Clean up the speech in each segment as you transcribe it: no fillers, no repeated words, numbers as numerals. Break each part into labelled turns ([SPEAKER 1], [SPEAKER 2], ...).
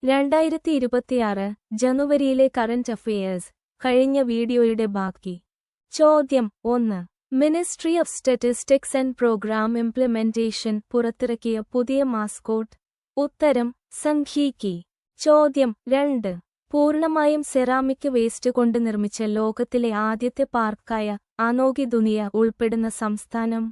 [SPEAKER 1] 2026 ജനുവരിയിലെ current affairs. കഴിഞ്ഞ വീഡിയോയുടെ ബാക്കി. ചോദ്യം 1. Ministry of statistics and programme implementation പുറത്തിറക്കിയ പുതിയ മാസ്കോട്ട്. ഉത്തരം സംഖ്യയ്ക്ക്. ചോദ്യം 2. പൂർണ്ണമായും സെറാമിക് വേസ്റ്റ് കൊണ്ട് നിർമ്മിച്ച ലോകത്തിലെ ആദ്യത്തെ പാർക്കായ അനോഖി ദുനിയ ഉൾപ്പെടുന്ന സംസ്ഥാനം.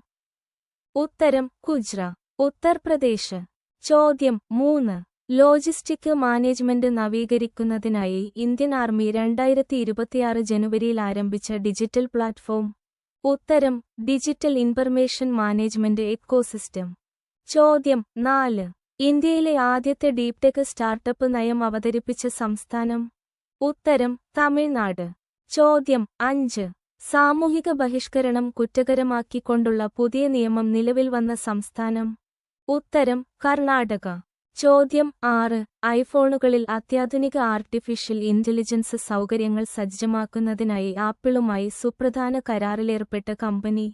[SPEAKER 1] ഉത്തരം ഗുജറാത്ത്, ഉത്തർപ്രദേശ്. ചോദ്യം 3. ലോജിസ്റ്റിക് മാനേജ്മെന്റ് നവീകരിക്കുന്നതിനായി ഇന്ത്യൻ ആർമി 2026 ജനുവരിയിൽ ആരംഭിച്ച ഡിജിറ്റൽ പ്ലാറ്റ്ഫോം. ഉത്തരം ഡിജിറ്റൽ ഇൻഫർമേഷൻ മാനേജ്മെന്റ് എക്കോസിസ്റ്റം. ചോദ്യം 4. ഇന്ത്യയിലെ ആദ്യത്തെ ഡീപ് ടെക് സ്റ്റാർട്ടപ്പ് നയം അവതരിപ്പിച്ച സംസ്ഥാനം. ഉത്തരം തമിഴ്നാട്. ചോദ്യം 5. സാമൂഹിക ബഹിഷ്കരണം കുറ്റകരമാക്കിക്കൊണ്ടുള്ള പുതിയ നിയമം നിലവിൽ വന്ന സംസ്ഥാനം. ഉത്തരം കർണാടക. ചോദ്യം 6. ഐഫോണുകളിൽ അത്യാധുനിക ആർട്ടിഫിഷ്യൽ ഇന്റലിജൻസ് സൗകര്യങ്ങൾ സജ്ജമാക്കുന്നതിനായി ആപ്പിളുമായി സുപ്രധാന കരാറിലേർപ്പെട്ട കമ്പനി.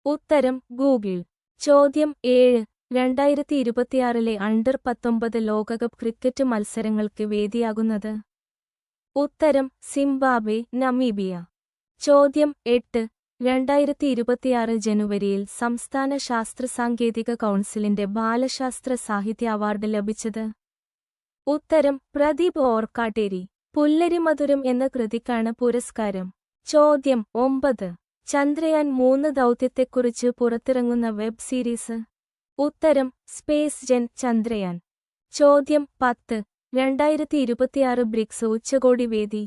[SPEAKER 1] ഉത്തരം ഗൂഗിൾ. ചോദ്യം 7. 2026 അണ്ടർ 19 ലോകകപ്പ് ക്രിക്കറ്റ് മത്സരങ്ങൾക്ക് വേദിയാകുന്നത്. ഉത്തരം സിംബാബ്വെ, നമീബിയ. ചോദ്യം 8. 2026 ജനുവരിയിൽ സംസ്ഥാന ശാസ്ത്ര സാങ്കേതിക കൗൺസിലിന്റെ ബാലശാസ്ത്ര സാഹിത്യ അവാർഡ് ലഭിച്ചത്. ഉത്തരം പ്രദീപ് ഓർക്കാട്ടേരി. പുല്ലരിമധുരം എന്ന കൃതിക്കാണ് പുരസ്കാരം. ചോദ്യം 9. ചന്ദ്രയാൻ 3 ദൗത്യത്തെക്കുറിച്ച് പുറത്തിറങ്ങുന്ന വെബ് സീരീസ്. ഉത്തരം സ്പേസ് ജെൻ ചന്ദ്രയാൻ. ചോദ്യം 10. 2026 ബ്രിക്സ് ഉച്ചകോടി വേദി.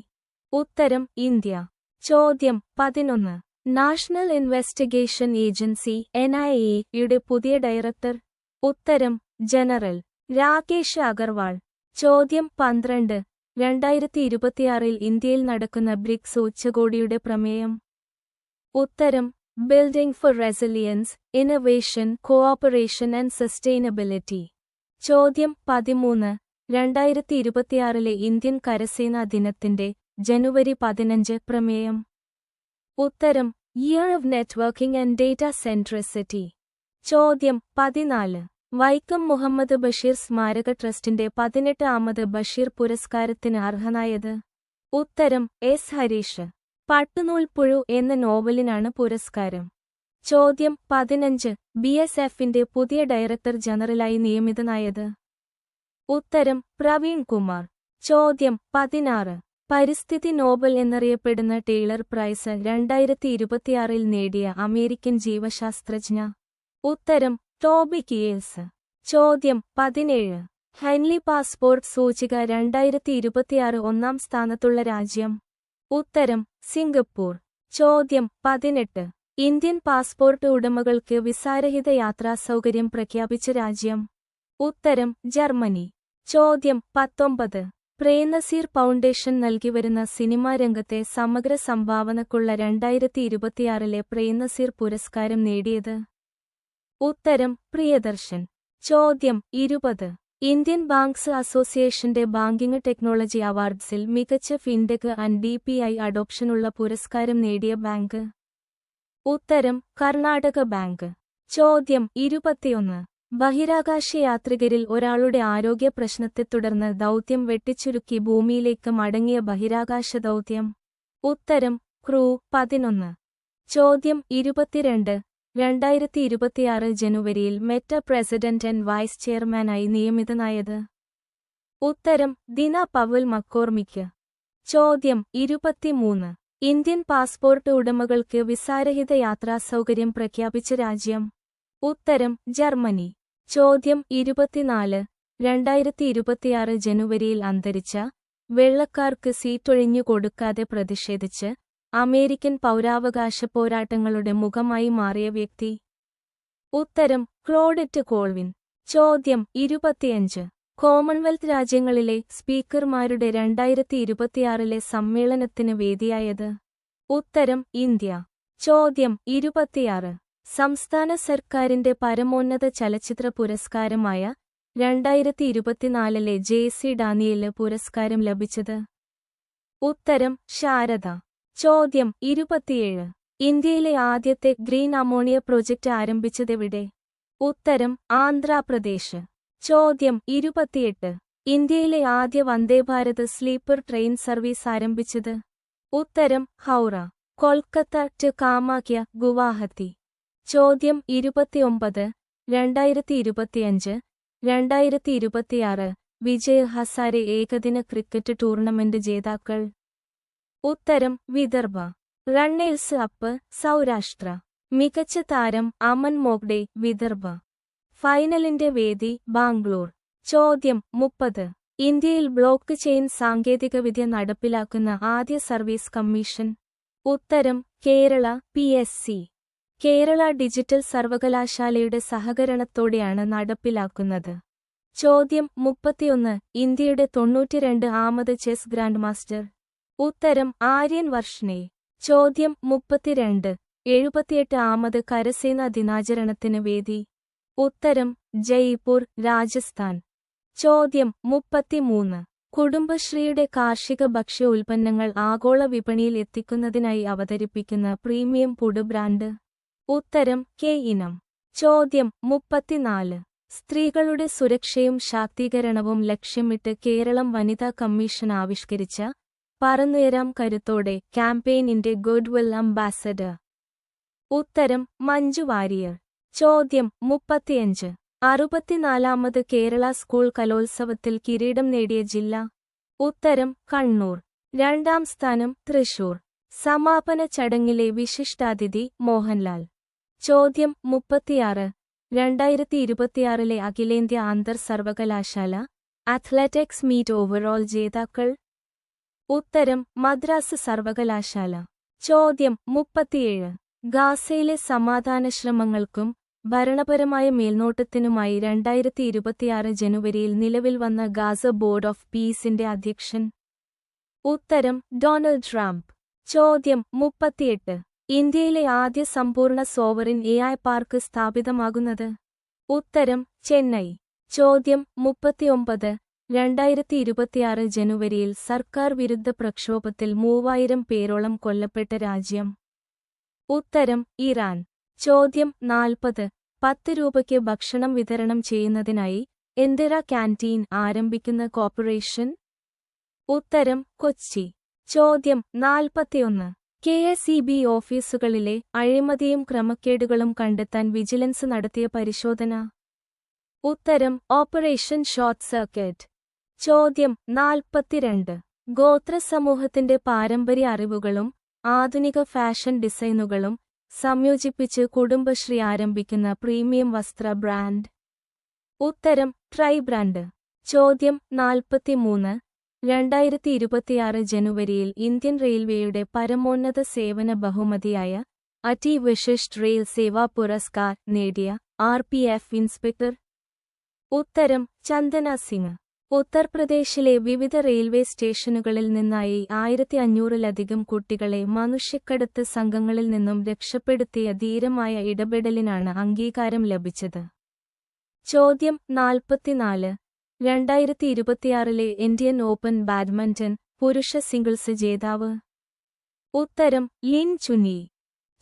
[SPEAKER 1] ഉത്തരം ഇന്ത്യ. ചോദ്യം 11. നാഷണൽ ഇൻവെസ്റ്റിഗേഷൻ ഏജൻസി NIA യുടെ പുതിയ ഡയറക്ടർ. ഉത്തരം ജനറൽ രാകേഷ് അഗർവാൾ. ചോദ്യം 12. 2026 ഇന്ത്യയിൽ നടക്കുന്ന ബ്രിക്സ് ഉച്ചകോടിയുടെ പ്രമേയം. ഉത്തരം building four resilience, innovation, cooperation and sustainability. ചോദ്യം 13. 2026 ഇന്ത്യൻ കരസേനാ ദിനത്തിന്റെ ജനുവരി 15 പ്രമേയം. ഉത്തരം year of networking and data centricity. ചോദ്യം 14. വൈക്കം മുഹമ്മദ് ബഷീർ സ്മാരക ട്രസ്റ്റിന്റെ 18ാമത് ബഷീർ പുരസ്കാരത്തിന് അർഹനായത്. ഉത്തരം S. ഹരീഷ്. പട്ടുനൂൽപ്പുഴു എന്ന നോവലിനാണ് പുരസ്കാരം. ചോദ്യം 15. BSFന്റെ പുതിയ ഡയറക്ടർ ജനറലായി നിയമിതനായത്. ഉത്തരം പ്രവീൺ കുമാർ. ചോദ്യം 16. പരിസ്ഥിതി നോബൽ എന്നറിയപ്പെടുന്ന ടെയ്ലർ പ്രൈസ് 2026 നേടിയ അമേരിക്കൻ ജീവശാസ്ത്രജ്ഞ. ഉത്തരം ടോബി കിയേൽസ്. ചോദ്യം 17. ഹെൻലി പാസ്പോർട്ട് സൂചിക 2026 ഒന്നാം സ്ഥാനത്തുള്ള രാജ്യം. ഉത്തരം സിംഗപ്പൂർ. ചോദ്യം 18. ഇന്ത്യൻ പാസ്പോർട്ട് ഉടമകൾക്ക് വിസാരഹിത യാത്രാസൗകര്യം പ്രഖ്യാപിച്ച രാജ്യം. ഉത്തരം ജർമ്മനി. ചോദ്യം 19. പ്രേംനസീർ ഫൗണ്ടേഷൻ നൽകിവരുന്ന സിനിമാ രംഗത്തെ സമഗ്ര സംഭാവനക്കുള്ള 2026 പ്രേംനസീർ പുരസ്കാരം നേടിയത്. ഉത്തരം പ്രിയദർശൻ. ചോദ്യം 20. ഇന്ത്യൻ ബാങ്ക്സ് അസോസിയേഷന്റെ ബാങ്കിംഗ് ടെക്നോളജി അവാർഡ്സിൽ മികച്ച ഫിൻടെക് ആൻഡ് DPI അഡോപ്ഷനുള്ള പുരസ്കാരം നേടിയ ബാങ്ക്. ഉത്തരം കർണാടക ബാങ്ക്. ചോദ്യം 21. ബഹിരാകാശ യാത്രികരിൽ ഒരാളുടെ ആരോഗ്യ പ്രശ്നത്തെ തുടർന്ന് ദൗത്യം വെട്ടിച്ചുരുക്കി ഭൂമിയിലേക്ക് മടങ്ങിയ ബഹിരാകാശ ദൗത്യം. ഉത്തരം ക്രൂ 11. ചോദ്യം 22. 2026 ജനുവരിയിൽ മെറ്റ പ്രസിഡന്റ് ആൻഡ് വൈസ് ചെയർമാനായി നിയമിതനായത്. ഉത്തരം ദിന പവൽ മക്കോർമിക്ക്. ചോദ്യം 23. ഇന്ത്യൻ പാസ്പോർട്ട് ഉടമകൾക്ക് വിസാരഹിത യാത്രാസൗകര്യം പ്രഖ്യാപിച്ച രാജ്യം. ഉത്തരം ജർമ്മനി. ചോദ്യം 24. 2026 ജനുവരിയിൽ അന്തരിച്ച വെള്ളക്കാർക്ക് സീറ്റൊഴിഞ്ഞു കൊടുക്കാതെ പ്രതിഷേധിച്ച് അമേരിക്കൻ പൗരാവകാശ പോരാട്ടങ്ങളുടെ മുഖമായി മാറിയ വ്യക്തി. ഉത്തരം ക്ലോഡറ്റ് കോൾവിൻ. ചോദ്യം 25. കോമൺവെൽത്ത് രാജ്യങ്ങളിലെ സ്പീക്കർമാരുടെ 2026 സമ്മേളനത്തിന് വേദിയായത്. ഉത്തരം ഇന്ത്യ. ചോദ്യം 26. സംസ്ഥാന സർക്കാരിന്റെ പരമോന്നത ചലച്ചിത്ര പുരസ്കാരമായ 2024 JC ഡാനിയല് പുരസ്കാരം ലഭിച്ചത്. ഉത്തരം ശാരദ. ചോദ്യം 27. ഇന്ത്യയിലെ ആദ്യത്തെ ഗ്രീൻ അമോണിയ പ്രൊജക്ട് ആരംഭിച്ചതെവിടെ? ഉത്തരം ആന്ധ്രാപ്രദേശ്. ചോദ്യം 28. ഇന്ത്യയിലെ ആദ്യ വന്ദേഭാരത് സ്ലീപ്പർ ട്രെയിൻ സർവീസ് ആരംഭിച്ചത്? ഉത്തരം ഹൗറ. കൊൽക്കത്ത ടു കാമാഖ്യ ഗുവാഹത്തി. ചോദ്യം 29. 2025, 2026 വിജയ് ഹസാരെ ഏകദിന ക്രിക്കറ്റ് ടൂർണമെന്റ് ജേതാക്കൾ? ഉത്തരം വിദർഭ. Runners up Saurashtra. മികച്ച താരം അമൻ മോഗ്ഡെ വിദർഭ. ഫൈനലിന്റെ വേദി ബാംഗ്ലൂർ. ചോദ്യം 30. ഇന്ത്യയിൽ ബ്ലോക്ക് ചെയിൻ സാങ്കേതികവിദ്യ നടപ്പിലാക്കുന്ന ആദ്യ സർവീസ് കമ്മീഷൻ? ഉത്തരം കേരള PSC. കേരള ഡിജിറ്റൽ സർവകലാശാലയുടെ സഹകരണത്തോടെയാണ് നടപ്പിലാക്കുന്നത്. ചോദ്യം 31. ഇന്ത്യയുടെ 92-ആമത് ചെസ് ഗ്രാൻഡ് മാസ്റ്റർ? ഉത്തരം ആര്യൻ വർഷ്ണേ. ചോദ്യം 32. 78-ആമത് കരസേനാ ദിനാചരണത്തിന് വേദി? ഉത്തരം ജയ്പൂർ, രാജസ്ഥാൻ. ചോദ്യം 33. കുടുംബശ്രീയുടെ കാർഷിക ഭക്ഷ്യ ഉൽപ്പന്നങ്ങൾ ആഗോള വിപണിയിൽ എത്തിക്കുന്നതിനായി അവതരിപ്പിക്കുന്ന പ്രീമിയം ഫുഡ് ബ്രാൻഡ്? ഉത്തരം കെ ഇനം. ചോദ്യം 34. സ്ത്രീകളുടെ സുരക്ഷയും ശാക്തീകരണവും ലക്ഷ്യമിട്ട് കേരളം വനിതാ കമ്മീഷൻ ആവിഷ്കരിച്ച പറന്നുയരാം കരുത്തോടെ ക്യാമ്പയിനിന്റെ ഗുഡ്വിൽ അംബാസഡർ? ഉത്തരം മഞ്ജു വാര്യർ. ചോദ്യം 35. 64-ാമത് കേരള സ്കൂൾ കലോത്സവത്തിൽ കിരീടം നേടിയ ജില്ല? ഉത്തരം കണ്ണൂർ. 2ാം സ്ഥാനം തൃശൂർ. സമാപന ചടങ്ങിലെ വിശിഷ്ടാതിഥി മോഹൻലാൽ. ചോദ്യം 36. 2026 അഖിലേന്ത്യാ അന്തർ സർവകലാശാല അത്ലറ്റിക്സ് മീറ്റ് ഓവറോൾ ജേതാക്കൾ? ഉത്തരം മദ്രാസ് സർവകലാശാല. ചോദ്യം 37. ഗാസയിലെ സമാധാന ശ്രമങ്ങൾക്കും ഭരണപരമായ മേൽനോട്ടത്തിനുമായി 2026 ജനുവരിയിൽ നിലവിൽ വന്ന ഗാസ ബോർഡ് ഓഫ് പീസിന്റെ അധ്യക്ഷൻ? ഉത്തരം ഡൊണാൾഡ് ട്രംപ്. ചോദ്യം 38. ഇന്ത്യയിലെ ആദ്യ സമ്പൂർണ്ണ സോവറിൻ AI പാർക്ക് സ്ഥാപിതമാകുന്നത്? ഉത്തരം ചെന്നൈ. ചോദ്യം 39. 2026 ജനുവരിയിൽ സർക്കാർ വിരുദ്ധ പ്രക്ഷോഭത്തിൽ 3000 പേരോളം കൊല്ലപ്പെട്ട രാജ്യം? ഉത്തരം ഇറാൻ. ചോദ്യം 40. 10 രൂപയ്ക്ക് ഭക്ഷണം വിതരണം ചെയ്യുന്നതിനായി ഇന്ദിര ക്യാന്റീൻ ആരംഭിക്കുന്ന കോർപ്പറേഷൻ? ഉത്തരം കൊച്ചി. ചോദ്യം 41. KSEB ഓഫീസുകളിലെ അഴിമതിയും ക്രമക്കേടുകളും കണ്ടെത്താൻ വിജിലൻസ് നടത്തിയ പരിശോധന? ഉത്തരം ഓപ്പറേഷൻ ഷോർട്ട് സർക്യൂട്ട്. ചോദ്യം 42. ഗോത്രസമൂഹത്തിന്റെ പാരമ്പര്യ അറിവുകളും ആധുനിക ഫാഷൻ ഡിസൈനുകളും സംയോജിപ്പിച്ച് കുടുംബശ്രീ ആരംഭിക്കുന്ന പ്രീമിയം വസ്ത്ര ബ്രാൻഡ്? ഉത്തരം ട്രൈബ്രാൻഡ്. ചോദ്യം 43. 2026 ജനുവരിയിൽ ഇന്ത്യൻ റെയിൽവേയുടെ പരമോന്നത സേവന ബഹുമതിയായ അതി വിശിഷ്ട് റെയിൽ സേവാ പുരസ്കാർ നേടിയ RPF ഇൻസ്പെക്ടർ? ഉത്തരം ചന്ദന സിംഗ്. ഉത്തർപ്രദേശിലെ വിവിധ റെയിൽവേ സ്റ്റേഷനുകളിൽ നിന്നായി 1500-ലധികം കുട്ടികളെ മനുഷ്യക്കടത്ത് സംഘങ്ങളിൽ നിന്നും രക്ഷപ്പെടുത്തിയ ധീരമായ ഇടപെടലിനാണ് അംഗീകാരം ലഭിച്ചത്. ചോദ്യം 44. 2026 ഇന്ത്യൻ ഓപ്പൺ ബാഡ്മിന്റൺ പുരുഷ സിംഗിൾസ് ജേതാവ്? ഉത്തരം ലിൻ ചുനി.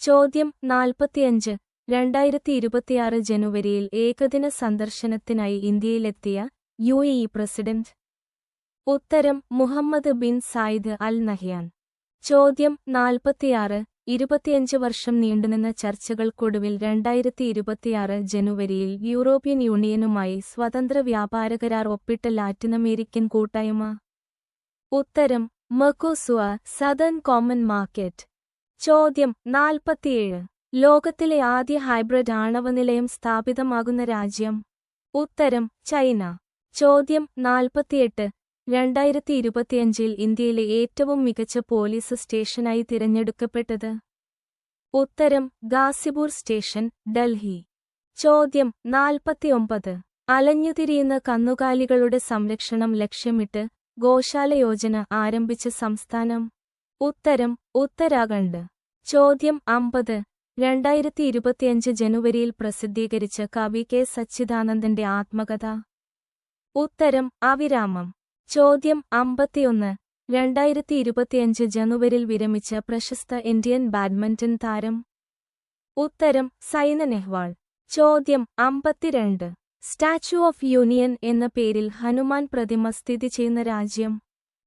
[SPEAKER 1] ചോദ്യം 45. 2026 ജനുവരിയിൽ ഏകദിന സന്ദർശനത്തിനായി ഇന്ത്യയിലെത്തിയ UAE പ്രസിഡന്റ്? ഉത്തരം Mohamed bin Zayed Al Nahyan. ചോദ്യം 46. 25 വർഷം നീണ്ടുനിന്ന ചർച്ചകൾക്കൊടുവിൽ 2026 ജനുവരിയിൽ യൂറോപ്യൻ യൂണിയനുമായി സ്വതന്ത്ര വ്യാപാര കരാർ ഒപ്പിട്ട ലാറ്റിനമേരിക്കൻ കൂട്ടായ്മ? ഉത്തരം മെർകോസുർ, സദേൺ കോമൺ മാർക്കറ്റ്. ചോദ്യം 47. ലോകത്തിലെ ആദ്യ ഹൈബ്രിഡ് ആണവ നിലയം സ്ഥാപിതമാകുന്ന രാജ്യം? ഉത്തരം ചൈന. ചോദ്യം 48. 2025 ഇന്ത്യയിലെ ഏറ്റവും മികച്ച പോലീസ് സ്റ്റേഷനായി തിരഞ്ഞെടുക്കപ്പെട്ടത്? ഉത്തരം ഗാസിപൂർ സ്റ്റേഷൻ, ഡൽഹി. ചോദ്യം 49. അലഞ്ഞുതിരിയുന്ന കന്നുകാലികളുടെ സംരക്ഷണം ലക്ഷ്യമിട്ട് ഗോശാല യോജന ആരംഭിച്ച സംസ്ഥാനം? ഉത്തരം ഉത്തരാഖണ്ഡ്. ചോദ്യം 50. 2025 ജനുവരിയിൽ പ്രസിദ്ധീകരിച്ച കവി കെ സച്ചിദാനന്ദന്റെ ആത്മകഥ? ഉത്തരം അവിരാമം. ചോദ്യം 51. 2025 ജനുവരിയിൽ വിരമിച്ച പ്രശസ്ത ഇന്ത്യൻ ബാഡ്മിന്റൺ താരം? ഉത്തരം സൈന നെഹ്വാൾ. ചോദ്യം 52. സ്റ്റാച്യു ഓഫ് യൂണിയൻ എന്ന പേരിൽ ഹനുമാൻ പ്രതിമ സ്ഥിതി ചെയ്യുന്ന രാജ്യം?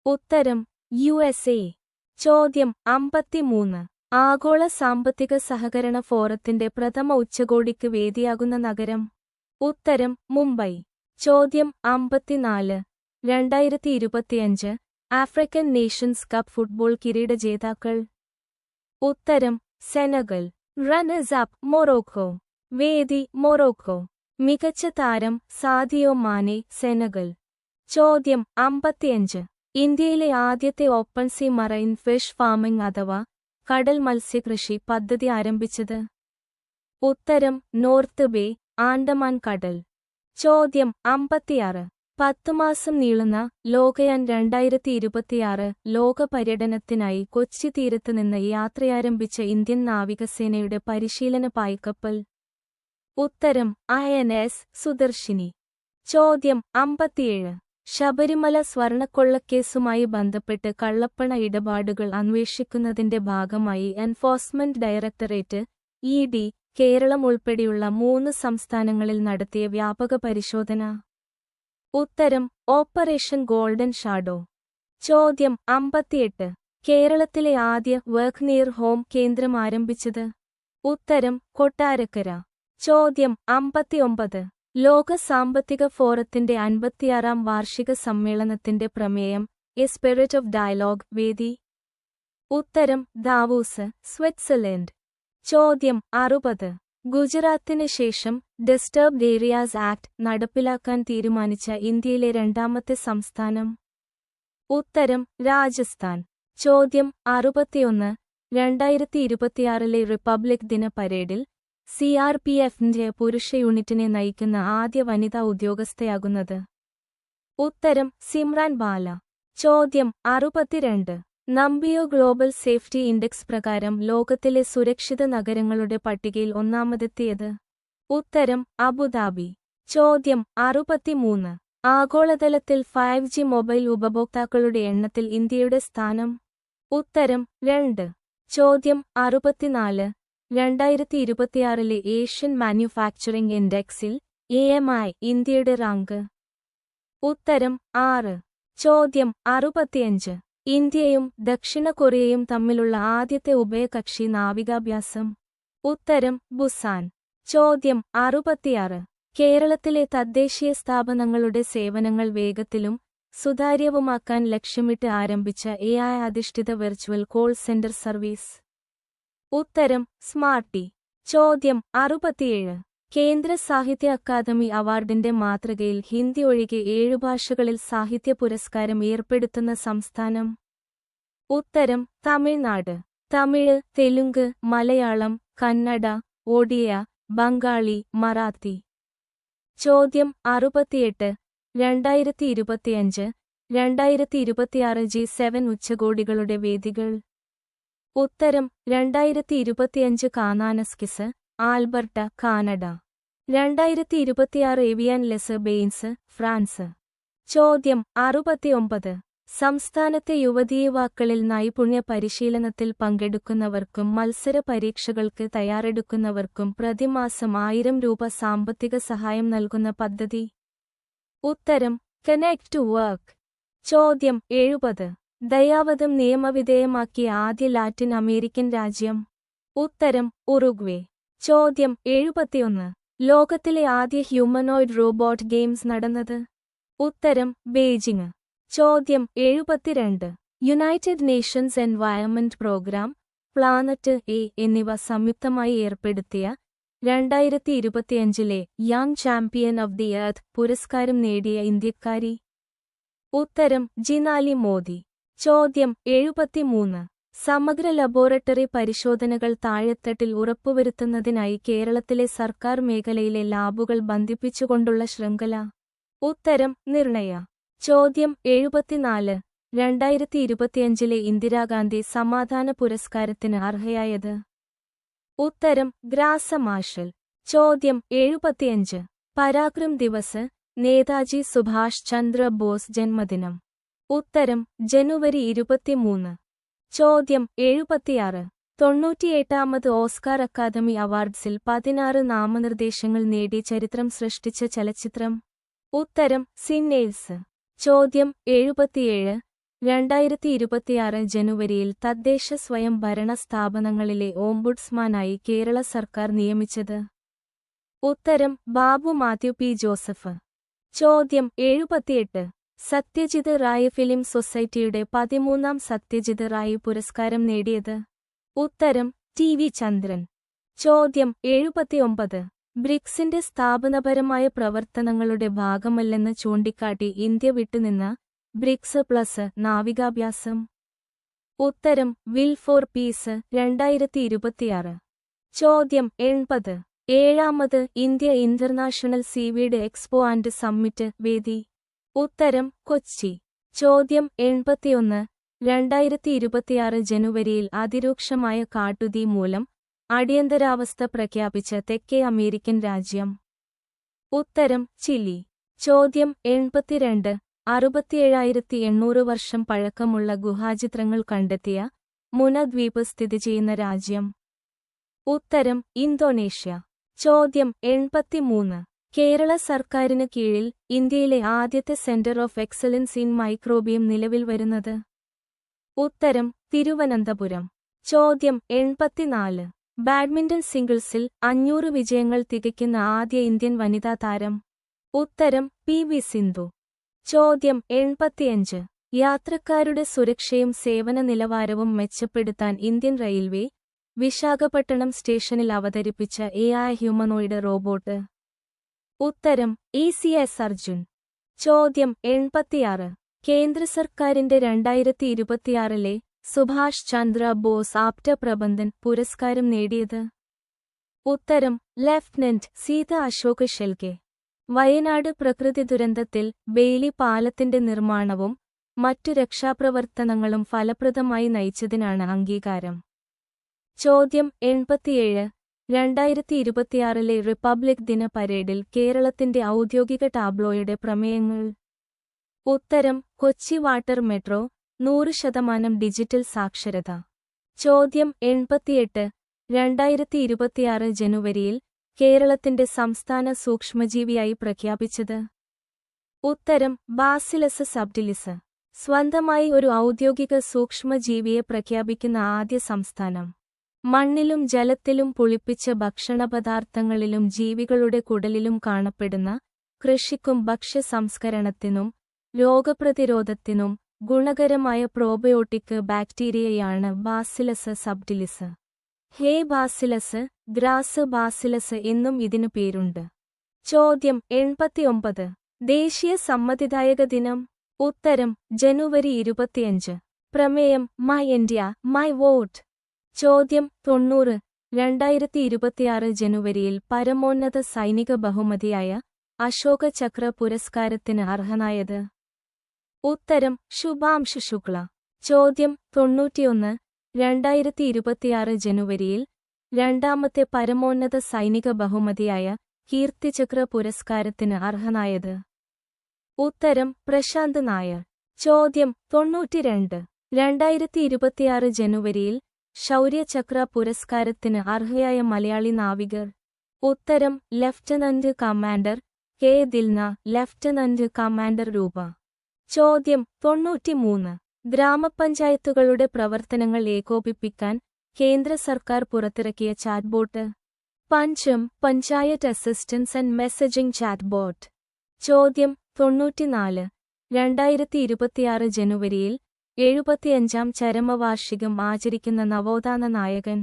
[SPEAKER 1] ഉത്തരം USA. ചോദ്യം 53. ആഗോള സാമ്പത്തിക സഹകരണ ഫോറത്തിന്റെ പ്രഥമ ഉച്ചകോടിക്ക് വേദിയാകുന്ന നഗരം? ഉത്തരം മുംബൈ. ചോദ്യം 54. 2025 ആഫ്രിക്കൻ നേഷൻസ് കപ്പ് ഫുട്ബോൾ കിരീട ജേതാക്കൾ? ഉത്തരം സെനഗൽ. Runners up Morocco. വേദി മൊറോക്കോ. മികച്ച താരം സാദിയോ മാനെ, സെനഗൽ. ചോദ്യം 55. ഇന്ത്യയിലെ ആദ്യത്തെ open sea marine fish farming അഥവാ കടൽ മത്സ്യകൃഷി പദ്ധതി ആരംഭിച്ചത്? ഉത്തരം നോർത്ത് ബേ, ആൻഡമാൻ കടൽ. ചോദ്യം 56. 10 മാസം നീളുന്ന ലോകയാൻ 2026 ലോക പര്യടനത്തിനായി കൊച്ചി തീരത്ത് നിന്ന് യാത്രയാരംഭിച്ച ഇന്ത്യൻ നാവികസേനയുടെ പരിശീലന പായ്ക്കപ്പൽ? ഉത്തരം INS സുദർശിനി. ചോദ്യം 57. ശബരിമല സ്വർണക്കൊള്ളക്കേസുമായി ബന്ധപ്പെട്ട് കള്ളപ്പണ ഇടപാടുകൾ അന്വേഷിക്കുന്നതിന്റെ ഭാഗമായി എൻഫോഴ്സ്മെന്റ് ഡയറക്ടറേറ്റ് ED കേരളം ഉൾപ്പെടെയുള്ള 3 സംസ്ഥാനങ്ങളിൽ നടത്തിയ വ്യാപക പരിശോധന? ഉത്തരം ഓപ്പറേഷൻ ഗോൾഡൻ ഷാഡോ. ചോദ്യം 58. കേരളത്തിലെ ആദ്യ വർക്ക് നിയർ ഹോം കേന്ദ്രം ആരംഭിച്ചത്? ഉത്തരം കൊട്ടാരക്കര. ചോദ്യം 59. ലോക സാമ്പത്തിക ഫോറത്തിന്റെ 56ാം വാർഷിക സമ്മേളനത്തിന്റെ പ്രമേയം എ സ്പിരിറ്റ് ഓഫ് ഡയലോഗ്, വേദി? ഉത്തരം ദാവൂസ്, സ്വിറ്റ്സർലൻഡ്. ചോദ്യം 60. ഗുജറാത്തിന് ശേഷം ഡിസ്റ്റർബ്ഡ് ഏരിയാസ് ആക്ട് നടപ്പിലാക്കാൻ തീരുമാനിച്ച ഇന്ത്യയിലെ 2ാമത്തെ സംസ്ഥാനം? ഉത്തരം രാജസ്ഥാൻ. ചോദ്യം 61. 2026 റിപ്പബ്ലിക് ദിന പരേഡിൽ CRPFന്റെ പുരുഷ യൂണിറ്റിനെ നയിക്കുന്ന ആദ്യ വനിതാ ഉദ്യോഗസ്ഥയാകുന്നത്? ഉത്തരം സിമ്രാൻ ബാല. ചോദ്യം 62. നമ്പിയോ ഗ്ലോബൽ സേഫ്റ്റി ഇൻഡെക്സ് പ്രകാരം ലോകത്തിലെ സുരക്ഷിത നഗരങ്ങളുടെ പട്ടികയിൽ ഒന്നാമതെത്തിയത്? ഉത്തരം അബുദാബി. ചോദ്യം 63. ആഗോളതലത്തിൽ 5G മൊബൈൽ ഉപഭോക്താക്കളുടെ എണ്ണത്തിൽ ഇന്ത്യയുടെ സ്ഥാനം? ഉത്തരം 2. ചോദ്യം 64. 2026 ഏഷ്യൻ മാനുഫാക്ചറിംഗ് ഇൻഡെക്സിൽ AMI ഇന്ത്യയുടെ റാങ്ക്? ഉത്തരം 6. ചോദ്യം 65. ഇന്ത്യയും ദക്ഷിണ കൊറിയയും തമ്മിലുള്ള ആദ്യത്തെ ഉഭയകക്ഷി നാവികാഭ്യാസം? ഉത്തരം ബുസാൻ. ചോദ്യം 66. കേരളത്തിലെ തദ്ദേശീയ സ്ഥാപനങ്ങളുടെ സേവനങ്ങൾ വേഗത്തിലും സുതാര്യവുമാക്കാൻ ലക്ഷ്യമിട്ട് ആരംഭിച്ച AI അധിഷ്ഠിത വെർച്വൽ കോൾ സെന്റർ സർവീസ്? ഉത്തരം സ്മാർട്ടി. ചോദ്യം 67. കേന്ദ്ര സാഹിത്യ അക്കാദമി അവാർഡിന്റെ മാതൃകയിൽ ഹിന്ദി ഒഴികെ 7 ഭാഷകളിൽ സാഹിത്യ പുരസ്കാരം ഏർപ്പെടുത്തുന്ന സംസ്ഥാനം? ഉത്തരം തമിഴ്നാട്. തമിഴ്, തെലുങ്ക്, മലയാളം, കന്നഡ, ഒഡിയ, ബംഗാളി, മറാത്തി. ചോദ്യം 68. 2025 2026 G7 ഉച്ചകോടികളുടെ വേദികൾ? ഉത്തരം 2025 Kananaskis, Alberta, Canada. 2026 Evian les Bains, France. ചോദ്യം 69. സംസ്ഥാനത്തെ യുവതീയുവാക്കളിൽ നൈപുണ്യ പരിശീലനത്തിൽ പങ്കെടുക്കുന്നവർക്കും മത്സര പരീക്ഷകൾക്ക് തയ്യാറെടുക്കുന്നവർക്കും പ്രതിമാസം 1000 രൂപ സാമ്പത്തിക സഹായം നൽകുന്ന പദ്ധതി? ഉത്തരം കണക്ട് ടു വർക്ക്. ചോദ്യം 70. ദയാവധം നിയമവിധേയമാക്കിയ ആദ്യ ലാറ്റിൻ അമേരിക്കൻ രാജ്യം? ഉത്തരം ഉറുഗ്വേ. ചോദ്യം 71. ലോകത്തിലെ ആദ്യ ഹ്യൂമനോയിഡ് റോബോട്ട് ഗെയിംസ് നടന്നത്? ഉത്തരം ബെയ്ജിംഗ്. ചോദ്യം 72. United Nations Environment Programme, planet A എന്നിവ സംയുക്തമായി ഏർപ്പെടുത്തിയ 2025 young champion of the Earth പുരസ്കാരം നേടിയ ഇന്ത്യക്കാരി? ഉത്തരം ജിനാലി മോദി. ചോദ്യം 73. സമഗ്ര ലബോറട്ടറി പരിശോധനകൾ താഴെത്തട്ടിൽ ഉറപ്പുവരുത്തുന്നതിനായി കേരളത്തിലെ സർക്കാർ മേഖലയിലെ ലാബുകൾ ബന്ധിപ്പിച്ചുകൊണ്ടുള്ള ശൃംഖല? ഉത്തരം നിർണയ. ചോദ്യം 74. 2025 ഇന്ദിരാഗാന്ധി സമാധാന പുരസ്കാരത്തിന് അർഹയായത്? ഉത്തരം ഗ്രാസ മാർഷൽ. ചോദ്യം 75. പരാക്രം ദിവസ്, നേതാജി സുഭാഷ് ചന്ദ്ര ബോസ് ജന്മദിനം? ഉത്തരം ജനുവരി 23. ചോദ്യം 76. 98ാമത് ഓസ്കാർ അക്കാദമി അവാർഡ്സിൽ 16 നാമനിർദ്ദേശങ്ങൾ നേടി ചരിത്രം സൃഷ്ടിച്ച ചലച്ചിത്രം. ഉത്തരം സിന്നേഴ്സ്. ചോദ്യം 77. 2026 ജനുവരിയിൽ തദ്ദേശ സ്വയംഭരണ സ്ഥാപനങ്ങളിലെ ഓംബുഡ്സ്മാനായി കേരള സർക്കാർ നിയമിച്ചത്. ഉത്തരം ബാബു മാത്യു പി ജോസഫ്. ചോദ്യം 78. സത്യജിത് റായ് ഫിലിം സൊസൈറ്റിയുടെ 13ാം സത്യജിത് റായ് പുരസ്കാരം നേടിയത്. ഉത്തരം ടി വി ചന്ദ്രൻ. ചോദ്യം 79. ബ്രിക്സിന്റെ സ്ഥാപനപരമായ പ്രവർത്തനങ്ങളുടെ ഭാഗമല്ലെന്ന് ചൂണ്ടിക്കാട്ടി ഇന്ത്യ വിട്ടുനിന്ന ബ്രിക്സ് പ്ലസ് നാവികാഭ്യാസം. ഉത്തരം വിൽ ഫോർ പീസ് 2026. ചോദ്യം 80. 7ാമത് India International Seaweed Expo and Summit വേദി. ഉത്തരം കൊച്ചി. ചോദ്യം 81. 2026 ജനുവരിയിൽ അതിരൂക്ഷമായ കാട്ടുതീ മൂലം അടിയന്തരാവസ്ഥ പ്രഖ്യാപിച്ച തെക്കേ അമേരിക്കൻ രാജ്യം. ഉത്തരം ചിലി. ചോദ്യം 82. 67,800 വർഷം പഴക്കമുള്ള ഗുഹാചിത്രങ്ങൾ കണ്ടെത്തിയ മുന ദ്വീപ് സ്ഥിതി ചെയ്യുന്ന രാജ്യം. ഉത്തരം ഇന്തോനേഷ്യ. ചോദ്യം 83. കേരള സർക്കാരിന് കീഴിൽ ഇന്ത്യയിലെ ആദ്യത്തെ സെന്റർ ഓഫ് എക്സലൻസ് ഇൻ മൈക്രോബിയം നിലവിൽ വരുന്നത്. ഉത്തരം തിരുവനന്തപുരം. ചോദ്യം 84. ബാഡ്മിന്റൺ സിംഗിൾസിൽ 500 വിജയങ്ങൾ തികയ്ക്കുന്ന ആദ്യ ഇന്ത്യൻ വനിതാ താരം. ഉത്തരം പി വി സിന്ധു. ചോദ്യം 85. യാത്രക്കാരുടെ സുരക്ഷയും സേവന നിലവാരവും മെച്ചപ്പെടുത്താൻ ഇന്ത്യൻ റെയിൽവേ വിശാഖപട്ടണം സ്റ്റേഷനിൽ അവതരിപ്പിച്ച AI ഹ്യൂമനോയിഡ് റോബോട്ട്. ഉത്തരം ECS അർജുൻ. ചോദ്യം 86. കേന്ദ്ര സർക്കാരിന്റെ 2026 സുഭാഷ് ചന്ദ്ര ബോസ് ആപ്റ്റ പ്രബന്ധൻ പുരസ്കാരം നേടിയത്. ഉത്തരം ലഫ്റ്റനന്റ് സീത അശോക് ഷെൽക്കെ. വയനാട് പ്രകൃതി ദുരന്തത്തിൽ ബെയിലി പാലത്തിന്റെ നിർമ്മാണവും മറ്റു രക്ഷാപ്രവർത്തനങ്ങളും ഫലപ്രദമായി നയിച്ചതിനാണ് അംഗീകാരം. ചോദ്യം 87. 2026 റിപ്പബ്ലിക് ദിന പരേഡിൽ കേരളത്തിന്റെ ഔദ്യോഗിക ടാബ്ലോയുടെ പ്രമേയങ്ങൾ. ഉത്തരം കൊച്ചി വാട്ടർ മെട്രോ, 100% ഡിജിറ്റൽ സാക്ഷരത. ചോദ്യം 88. 2026 ജനുവരിയിൽ കേരളത്തിന്റെ സംസ്ഥാന സൂക്ഷ്മജീവിയായി പ്രഖ്യാപിച്ചത്. ഉത്തരം ബാസിലസ് സബ്റ്റിലിസ്. സ്വന്തമായി ഒരു ഔദ്യോഗിക സൂക്ഷ്മജീവിയെ പ്രഖ്യാപിക്കുന്ന ആദ്യ സംസ്ഥാനം. മണ്ണിലും ജലത്തിലും പുളിപ്പിച്ച ഭക്ഷണപദാർത്ഥങ്ങളിലും ജീവികളുടെ കുടലിലും കാണപ്പെടുന്ന കൃഷിക്കും ഭക്ഷ്യ സംസ്കരണത്തിനും രോഗപ്രതിരോധത്തിനും ഗുണകരമായ പ്രോബയോട്ടിക് ബാക്ടീരിയയാണ് ബാസിലസ് സബ്റ്റിലിസ്. ഹേ ബാസിലസ്, ഗ്രാസ് ബാസിലസ് എന്നും ഇതിനു പേരുണ്ട്. ചോദ്യം 89. ദേശീയ സമ്മതിദായക ദിനം. ഉത്തരം ജനുവരി 25. പ്രമേയം മൈ ഇന്ത്യ മൈ വോട്ട്. ചോദ്യം 90. 2026 ജനുവരിയിൽ പരമോന്നത സൈനിക ബഹുമതിയായ അശോക ചക്ര പുരസ്കാരത്തിന് അർഹനായത്. ഉത്തരം ശുഭാംശു ശുക്ല. ചോദ്യം 91. 2026 ജനുവരിയിൽ രണ്ടാമത്തെ പരമോന്നത സൈനിക ബഹുമതിയായ കീർത്തിചക്ര പുരസ്കാരത്തിന് അർഹനായത്. ഉത്തരം പ്രശാന്ത് നായർ. ചോദ്യം 92. 2026 ജനുവരിയിൽ ശൗര്യചക്ര പുരസ്കാരത്തിന് അർഹയായ മലയാളി നാവികർ. ഉത്തരം lieutenant commander K Dilna, lieutenant commander Roopa. ചോദ്യം 93. ഗ്രാമപഞ്ചായത്തുകളുടെ പ്രവർത്തനങ്ങൾ ഏകോപിപ്പിക്കാൻ കേന്ദ്ര സർക്കാർ പുറത്തിറക്കിയ chatbot. Pancham panchayat assistance and messaging chatbot. ചോദ്യം 94. 2026 ജനുവരിയിൽ 75ാം ചരമവാർഷികം ആചരിക്കുന്ന നവോത്ഥാന നായകൻ.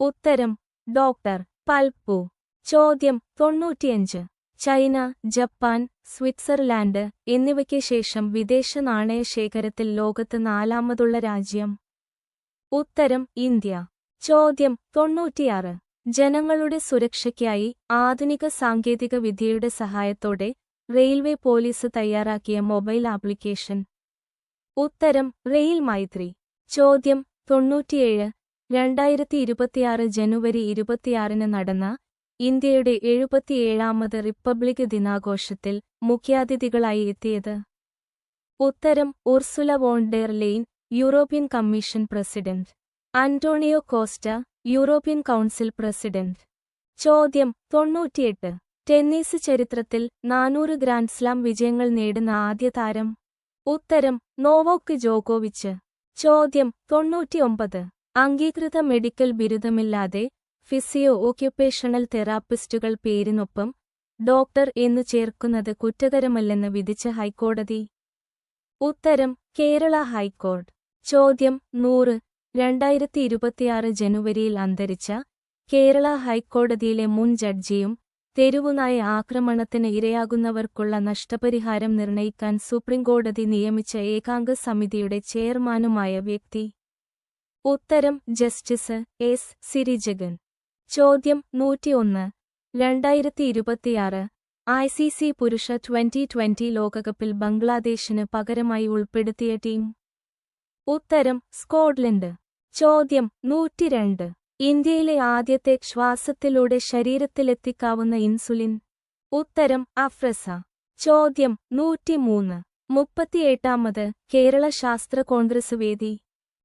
[SPEAKER 1] ഉത്തരം ഡോക്ടർ പൽപു. ചോദ്യം 95. ചൈന, ജപ്പാൻ, സ്വിറ്റ്സർലാൻഡ് എന്നിവയ്ക്ക് ശേഷം വിദേശ നാണയ ശേഖരത്തിൽ ലോകത്ത് 4ാമതുള്ള രാജ്യം. ഉത്തരം ഇന്ത്യ. ചോദ്യം 96. ജനങ്ങളുടെ സുരക്ഷയ്ക്കായി ആധുനിക സാങ്കേതിക വിദ്യയുടെ സഹായത്തോടെ റെയിൽവേ പോലീസ് തയ്യാറാക്കിയ മൊബൈൽ ആപ്ലിക്കേഷൻ. ഉത്തരം റെയിൽ മൈത്രി. ചോദ്യം 97. 2026 ജനുവരി 26 നടന്ന ഇന്ത്യയുടെ 77ാമത് റിപ്പബ്ലിക് ദിനാഘോഷത്തിൽ മുഖ്യാതിഥികളായി എത്തിയത്. ഉത്തരം Ursula von der Leyen, European Commission president. Antonio Costa, European Council president. ചോദ്യം 98. ടെന്നീസ് ചരിത്രത്തിൽ 400 ഗ്രാൻഡ് സ്ലാം വിജയങ്ങൾ നേടുന്ന ആദ്യ താരം. ഉത്തരം നോവോക്ക് ജോക്കോവിച്ച്. ചോദ്യം 99. അംഗീകൃത മെഡിക്കൽ ബിരുദമില്ലാതെ ഫിസിയോ ഓക്യുപേഷണൽ തെറാപ്പിസ്റ്റുകൾ പേരിനൊപ്പം ഡോക്ടർ എന്നു ചേർക്കുന്നത് കുറ്റകരമല്ലെന്ന് വിധിച്ച ഹൈക്കോടതി. ഉത്തരം കേരള ഹൈക്കോടതി. ചോദ്യം 100. 2026 ജനുവരിയിൽ അന്തരിച്ച കേരള ഹൈക്കോടതിയിലെ മുൻ ജഡ്ജിയും തെരുവുനായ ആക്രമണത്തിന് ഇരയാകുന്നവർക്കുള്ള നഷ്ടപരിഹാരം നിർണയിക്കാൻ സുപ്രീംകോടതി നിയമിച്ച ഏകാംഗ സമിതിയുടെ ചെയർമാനുമായ വ്യക്തി. ഉത്തരം ജസ്റ്റിസ് എസ് സിരിജഗൻ. ചോദ്യം 101. 2026 ICC പുരുഷ T20 ലോകകപ്പിൽ ബംഗ്ലാദേശിന് പകരമായി ഉൾപ്പെടുത്തിയ ടീം. ഉത്തരം സ്കോട്ട്ലൻഡ്. ചോദ്യം 102. ഇന്ത്യയിലെ ആദ്യത്തെ ശ്വാസത്തിലൂടെ ശരീരത്തിലെത്തിക്കാവുന്ന ഇൻസുലിൻ. ഉത്തരം അഫ്രസ. ചോദ്യം 103. 38ാമത് കേരള ശാസ്ത്ര കോൺഗ്രസ് വേദി.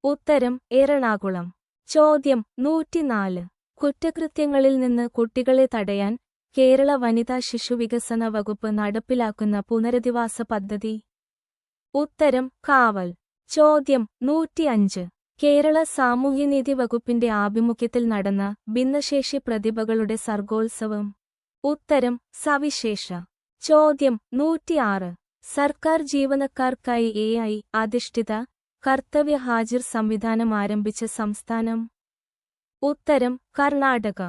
[SPEAKER 1] ഉത്തരം എറണാകുളം. ചോദ്യം 104. കുറ്റകൃത്യങ്ങളിൽ നിന്ന് കുട്ടികളെ തടയാൻ കേരള വനിതാ ശിശുവികസന വകുപ്പ് നടപ്പിലാക്കുന്ന പുനരധിവാസ പദ്ധതി. ഉത്തരം കാവൽ. ചോദ്യം 105. കേരള സാമൂഹ്യനീതി വകുപ്പിന്റെ ആഭിമുഖ്യത്തിൽ നടന്ന ഭിന്നശേഷി പ്രതിഭകളുടെ സർഗോത്സവം. ഉത്തരം സവിശേഷ. ചോദ്യം 106. സർക്കാർ ജീവനക്കാർക്കായി AI അധിഷ്ഠിത കർത്തവ്യ ഹാജിർ സംവിധാനം ആരംഭിച്ച സംസ്ഥാനം. ഉത്തരം കർണാടക.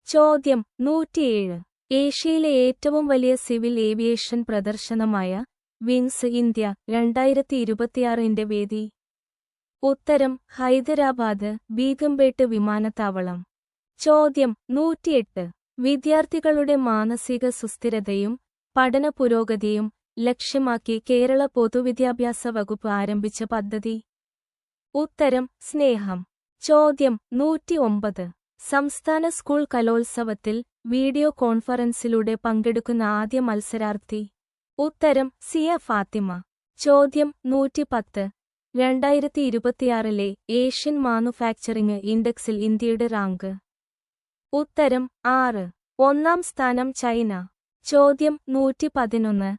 [SPEAKER 1] ചോദ്യം 107. ഏഷ്യയിലെ ഏറ്റവും വലിയ സിവിൽ ഏവിയേഷൻ പ്രദർശനമായ വിങ്സ് ഇന്ത്യ 2026ന്റെ വേദി. ഉത്തരം ഹൈദരാബാദ് ബീഗംപേട്ട് വിമാനത്താവളം. ചോദ്യം 108. വിദ്യാർത്ഥികളുടെ മാനസിക സുസ്ഥിരതയും പഠന പുരോഗതിയും ലക്ഷ്യമാക്കി കേരള പൊതുവിദ്യാഭ്യാസ വകുപ്പ് ആരംഭിച്ച പദ്ധതി. ഉത്തരം സ്നേഹം. ചോദ്യം 109. സംസ്ഥാന സ്കൂൾ കലോത്സവത്തിൽ വീഡിയോ കോൺഫറൻസിലൂടെ പങ്കെടുക്കുന്ന ആദ്യ മത്സരാർത്ഥി. ഉത്തരം സിയ ഫാത്തിമ. ചോദ്യം 110. 2026 ഏഷ്യൻ മാനുഫാക്ചറിംഗ് ഇൻഡെക്സിൽ ഇന്ത്യയുടെ റാങ്ക്. ഉത്തരം 6. 1ാം സ്ഥാനം ചൈന. ചോദ്യം 111.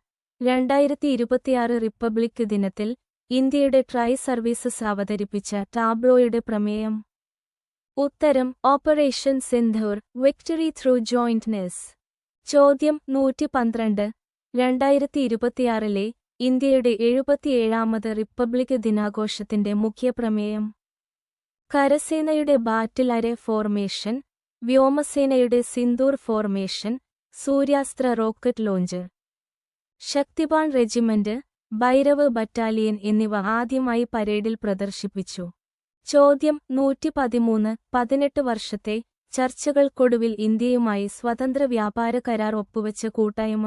[SPEAKER 1] 2026 റിപ്പബ്ലിക് ദിനത്തിൽ ഇന്ത്യയുടെ ട്രൈ സർവീസസ് അവതരിപ്പിച്ച ടാബ്ലോയുടെ പ്രമേയം. ഉത്തരം ഓപ്പറേഷൻ സിന്ധൂർ വിക്ടറി ത്രൂ ജോയിന്റ്നെസ്. ചോദ്യം 112. 2026 ഇന്ത്യയുടെ 77ാമത് റിപ്പബ്ലിക് ദിനാഘോഷത്തിന്റെ മുഖ്യപ്രമേയം. കരസേനയുടെ ബാറ്റിൽ അരെ ഫോർമേഷൻ, വ്യോമസേനയുടെ Sindoor formation, Suryastra rocket launcher, Shaktibaan regiment, Bhairav battalion എന്നിവ ആദ്യമായി പരേഡിൽ പ്രദർശിപ്പിച്ചു. ചോദ്യം 113. 18 വർഷത്തെ ചർച്ചകൾക്കൊടുവിൽ ഇന്ത്യയുമായി സ്വതന്ത്ര വ്യാപാര കരാർ ഒപ്പുവെച്ച കൂട്ടായ്മ.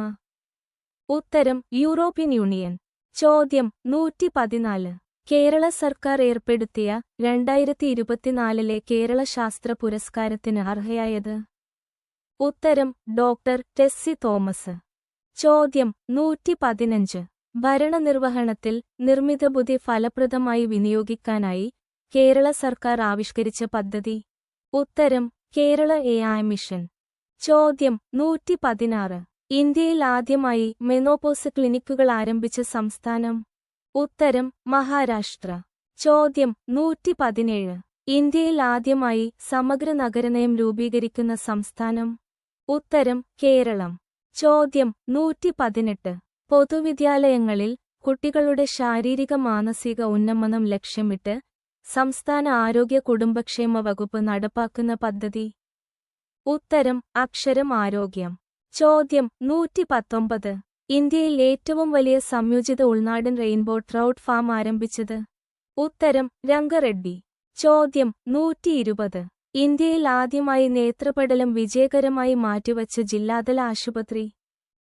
[SPEAKER 1] ഉത്തരം യൂറോപ്യൻ യൂണിയൻ. ചോദ്യം 114. കേരള സർക്കാർ ഏർപ്പെടുത്തിയ 2024 കേരള ശാസ്ത്ര പുരസ്കാരത്തിന് അർഹയായത്. ഉത്തരം ഡോക്ടർ ടെസ്സി തോമസ്. ചോദ്യം 115. ഭരണനിർവഹണത്തിൽ നിർമ്മിതബുദ്ധി ഫലപ്രദമായി വിനിയോഗിക്കാനായി കേരള സർക്കാർ ആവിഷ്കരിച്ച പദ്ധതി. ഉത്തരം കേരള AI മിഷൻ. ചോദ്യം 116. ഇന്ത്യയിൽ ആദ്യമായി മെനോപോസ് ക്ലിനിക്കുകൾ ആരംഭിച്ച സംസ്ഥാനം. ഉത്തരം മഹാരാഷ്ട്ര. ചോദ്യം 117. ഇന്ത്യയിൽ ആദ്യമായി സമഗ്ര നഗരനയം രൂപീകരിക്കുന്ന സംസ്ഥാനം. ഉത്തരം കേരളം. ചോദ്യം 118. പൊതുവിദ്യാലയങ്ങളിൽ കുട്ടികളുടെ ശാരീരിക മാനസിക ഉന്നമനം ലക്ഷ്യമിട്ട് സംസ്ഥാന ആരോഗ്യ കുടുംബക്ഷേമ വകുപ്പ് നടപ്പാക്കുന്ന പദ്ധതി. ഉത്തരം അക്ഷരം ആരോഗ്യം. ചോദ്യം 119. ഇന്ത്യയിൽ ഏറ്റവും വലിയ സംയോജിത ഉൾനാടൻ റെയിൻബോ ട്രൗട്ട് ഫാം ആരംഭിച്ചത്. ഉത്തരം രംഗറെഡ്ഡി. ചോദ്യം 120. ഇന്ത്യയിൽ ആദ്യമായി നേത്രപടലം വിജയകരമായി മാറ്റിവച്ച ജില്ലാതല ആശുപത്രി.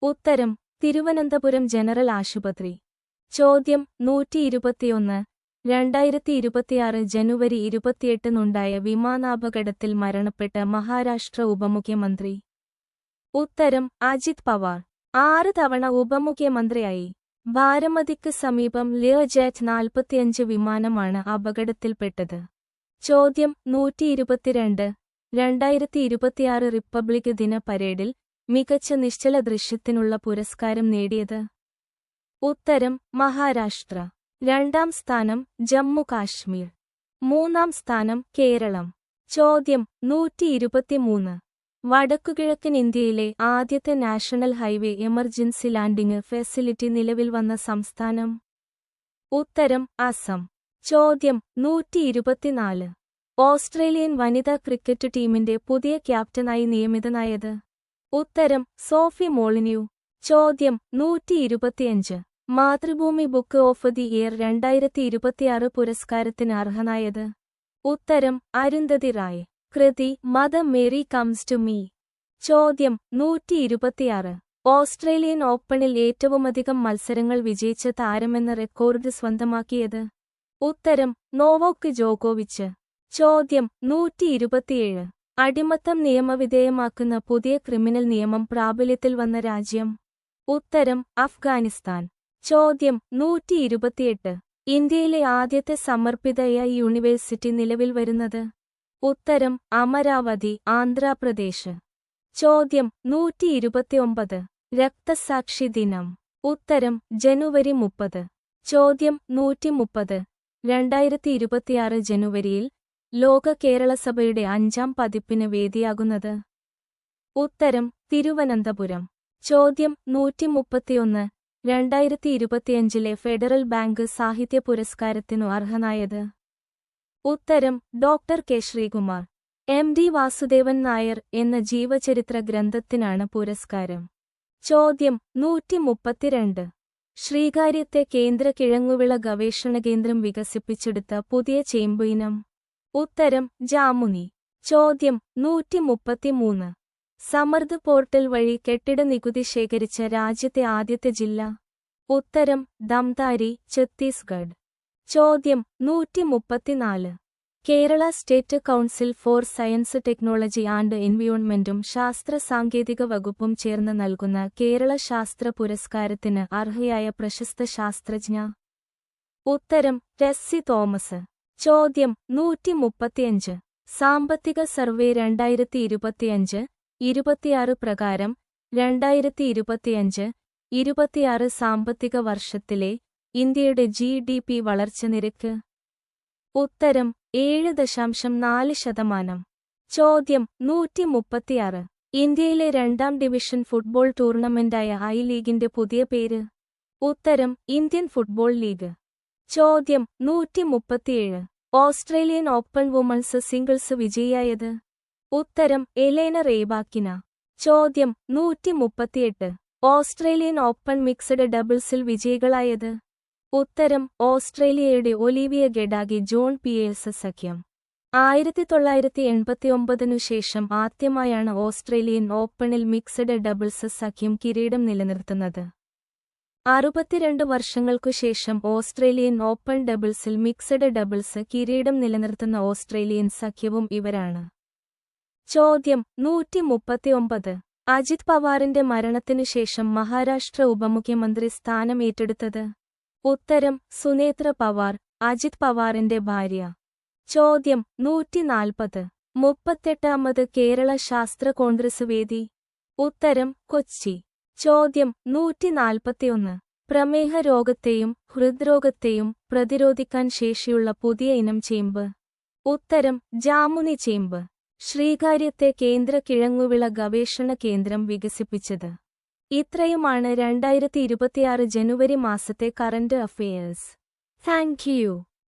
[SPEAKER 1] ഉത്തരം തിരുവനന്തപുരം ജനറൽ ആശുപത്രി. ചോദ്യം 121. 2026 ജനുവരി 28-നുണ്ടായ വിമാനാപകടത്തിൽ മരണപ്പെട്ട മഹാരാഷ്ട്ര ഉപമുഖ്യമന്ത്രി. ഉത്തരം അജിത് പവാർ. 6 തവണ ഉപമുഖ്യമന്ത്രിയായി. ബാരമതിക്ക് സമീപം ലിയോ ജെറ്റ് 45 വിമാനമാണ് അപകടത്തിൽപ്പെട്ടത്. ചോദ്യം 122. 2026 റിപ്പബ്ലിക് ദിന പരേഡിൽ മികച്ച നിശ്ചല ദൃശ്യത്തിനുള്ള പുരസ്കാരം നേടിയത്? ഉത്തരം മഹാരാഷ്ട്ര. 2ാം സ്ഥാനം ജമ്മു കാശ്മീർ. 3ാം സ്ഥാനം കേരളം. ചോദ്യം 123. വടക്കുകിഴക്കൻ ഇന്ത്യയിലെ ആദ്യത്തെ national highway emergency landing facility നിലവിൽ വന്ന സംസ്ഥാനം? ഉത്തരം അസം. ചോദ്യം 124. ഓസ്ട്രേലിയൻ വനിതാ ക്രിക്കറ്റ് ടീമിന്റെ പുതിയ ക്യാപ്റ്റനായി നിയമിതനായത്? ഉത്തരം സോഫി മോളിന്യൂ. ചോദ്യം 125. Mathrubhumi book of the year 2026 പുരസ്കാരത്തിന് അർഹനായത്? ഉത്തരം അരുന്ധതി റായ്. കൃതി Mother Mary comes to me. ചോദ്യം 126. ഓസ്ട്രേലിയൻ ഓപ്പണിൽ ഏറ്റവുമധികം മത്സരങ്ങൾ വിജയിച്ച താരമെന്ന റെക്കോർഡ് സ്വന്തമാക്കിയത്? ഉത്തരം നോവോക്ക് ജോക്കോവിച്ച്. ചോദ്യം 127. അടിമത്തം നിയമവിധേയമാക്കുന്ന പുതിയ ക്രിമിനൽ നിയമം പ്രാബല്യത്തിൽ വന്ന രാജ്യം? ഉത്തരം അഫ്ഗാനിസ്ഥാൻ. ചോദ്യം 128. ഇന്ത്യയിലെ ആദ്യത്തെ സമർപ്പിത AI യൂണിവേഴ്സിറ്റി നിലവിൽ വരുന്നത്? ഉത്തരം അമരാവതി, ആന്ധ്രാപ്രദേശ്. ചോദ്യം 129. രക്തസാക്ഷി ദിനം? ഉത്തരം ജനുവരി 30. ചോദ്യം 130. 2026 ജനുവരിയിൽ ലോക കേരളസഭയുടെ 5ാം പതിപ്പിന് വേദിയാകുന്നത്? ഉത്തരം തിരുവനന്തപുരം. ചോദ്യം 131. 2025 ഫെഡറൽ ബാങ്ക് സാഹിത്യ പുരസ്കാരത്തിനു അർഹനായത്? ഉത്തരം doctor K Sreekumar. MD Vasudevan Nair എന്ന ജീവചരിത്ര ഗ്രന്ഥത്തിനാണ് പുരസ്കാരം. ചോദ്യം 132. ശ്രീകാര്യത്തെ കേന്ദ്ര കിഴങ്ങുവിള ഗവേഷണ കേന്ദ്രം വികസിപ്പിച്ചെടുത്ത പുതിയ ചേമ്പ് ഇനം? ഉത്തരം ജാമുനി. ചോദ്യം 133. സമർദ് പോർട്ടൽ വഴി കെട്ടിട നികുതി ശേഖരിച്ച രാജ്യത്തെ ആദ്യത്തെ ജില്ല? ഉത്തരം ദംതാരി, ഛത്തീസ്ഗഡ്. ചോദ്യം 134. Kerala state council for science technology and എൻവിയോൺമെന്റും ശാസ്ത്ര സാങ്കേതിക വകുപ്പും ചേർന്ന് നൽകുന്ന കേരള ശാസ്ത്ര പുരസ്കാരത്തിന് അർഹയായ പ്രശസ്ത ശാസ്ത്രജ്ഞ? ഉത്തരം ടെസ്സി തോമസ്. ചോദ്യം 135. സാമ്പത്തിക സർവേ 2025-26 പ്രകാരം 2025-26 സാമ്പത്തിക വർഷത്തിലെ ഇന്ത്യയുടെ GDP വളർച്ച നിരക്ക്? ഉത്തരം 7.4%. ചോദ്യം 136. ഇന്ത്യയിലെ 2ാം ഡിവിഷൻ ഫുട്ബോൾ ടൂർണമെന്റായ ഐ ലീഗിന്റെ പുതിയ പേര്? ഉത്തരം ഇന്ത്യൻ ഫുട്ബോൾ ലീഗ്. ചോദ്യം 137. ഓസ്ട്രേലിയൻ ഓപ്പൺ വുമൺസ് സിംഗിൾസ് വിജയിയായത്? ഉത്തരം എലേന റേബാക്കിന. ചോദ്യം 138. ഓസ്ട്രേലിയൻ ഓപ്പൺ മിക്സഡ് ഡബിൾസിൽ വിജയികളായത്? ഉത്തരം ഓസ്ട്രേലിയയുടെ ഒലീവിയ ഗെഡാഗി ജോൺ പിയേഴ്സ് സഖ്യം. 1989 ശേഷം ആദ്യമായാണ് ഓസ്ട്രേലിയൻ ഓപ്പണിൽ മിക്സഡ് ഡബിൾസ് സഖ്യം കിരീടം നിലനിർത്തുന്നത്. 62 വർഷങ്ങൾക്കുശേഷം ഓസ്ട്രേലിയൻ ഓപ്പൺ ഡബിൾസിൽ മിക്സഡ് ഡബിൾസ് കിരീടം നിലനിർത്തുന്ന ഓസ്ട്രേലിയൻ സഖ്യവും ഇവരാണ്. ചോദ്യം 139. അജിത് പവാറിന്റെ മരണത്തിനുശേഷം മഹാരാഷ്ട്ര ഉപമുഖ്യമന്ത്രി സ്ഥാനം ഏറ്റെടുത്തത്? ഉത്തരം സുനേത്ര പവാർ, അജിത് പവാറിന്റെ ഭാര്യ. ചോദ്യം 140. 38ാമത് കേരള ശാസ്ത്ര കോൺഗ്രസ് വേദി? ഉത്തരം കൊച്ചി. ചോദ്യം 141. പ്രമേഹ രോഗത്തെയും ഹൃദ്രോഗത്തെയും പ്രതിരോധിക്കാൻ ശേഷിയുള്ള പുതിയ ഇനം ചേമ്പ്? ഉത്തരം ജാമുനി ചേമ്പ്. ശ്രീകാര്യത്തെ കേന്ദ്ര കിഴങ്ങുവിള ഗവേഷണ കേന്ദ്രം വികസിപ്പിച്ചത്? ഇത്രയുമാണ് 2026 ജനുവരി മാസത്തെ കറന്റ് അഫയേഴ്സ്. Thank you.